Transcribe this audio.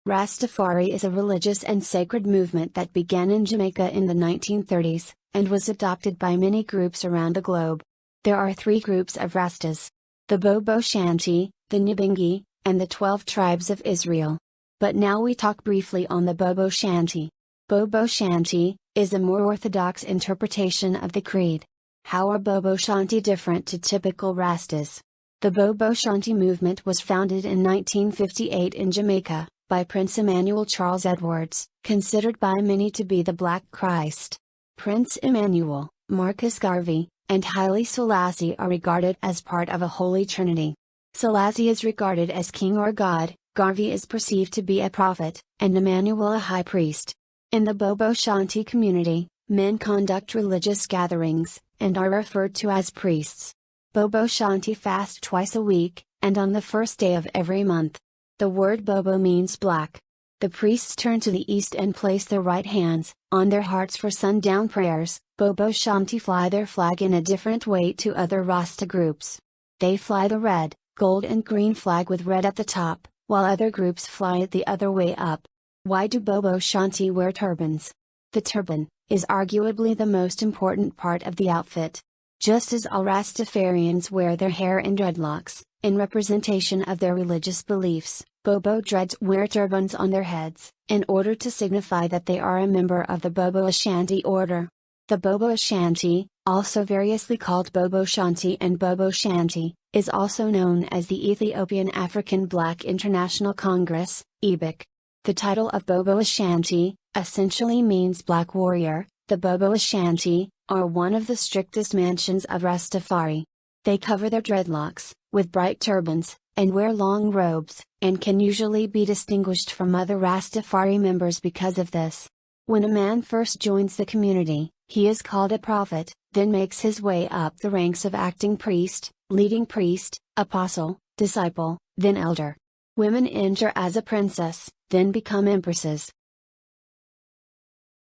Rastafari is a religious and sacred movement that began in Jamaica in the 1930s, and was adopted by many groups around the globe. There are three groups of Rastas: the Boboshanti, the Nyabingi, and the 12 tribes of Israel. But now we talk briefly on the Boboshanti. Boboshanti is a more orthodox interpretation of the creed. How are Boboshanti different to typical Rastas? The Boboshanti movement was founded in 1958 in Jamaica, by Prince Emmanuel Charles Edwards, considered by many to be the Black Christ. Prince Emmanuel, Marcus Garvey, and Haile Selassie are regarded as part of a Holy Trinity. Selassie is regarded as king or god, Garvey is perceived to be a prophet, and Emmanuel a high priest. In the Boboshanti community, men conduct religious gatherings, and are referred to as priests. Boboshanti fast twice a week, and on the first day of every month. The word Bobo means black. The priests turn to the east and place their right hands on their hearts for sundown prayers. Boboshanti fly their flag in a different way to other Rasta groups. They fly the red, gold and green flag with red at the top, while other groups fly it the other way up. Why do Boboshanti wear turbans? The turban is arguably the most important part of the outfit. Just as all Rastafarians wear their hair in dreadlocks, in representation of their religious beliefs, Bobo Dreads wear turbans on their heads, in order to signify that they are a member of the Boboshanti order. The Boboshanti, also variously called Boboshanti and Boboshanti, is also known as the Ethiopian African Black International Congress, EBIC. The title of Boboshanti, essentially means black warrior. The Boboshanti are one of the strictest mansions of Rastafari. They cover their dreadlocks, with bright turbans, and wear long robes, and can usually be distinguished from other Rastafari members because of this. When a man first joins the community, he is called a prophet, then makes his way up the ranks of acting priest, leading priest, apostle, disciple, then elder. Women enter as a princess, then become empresses,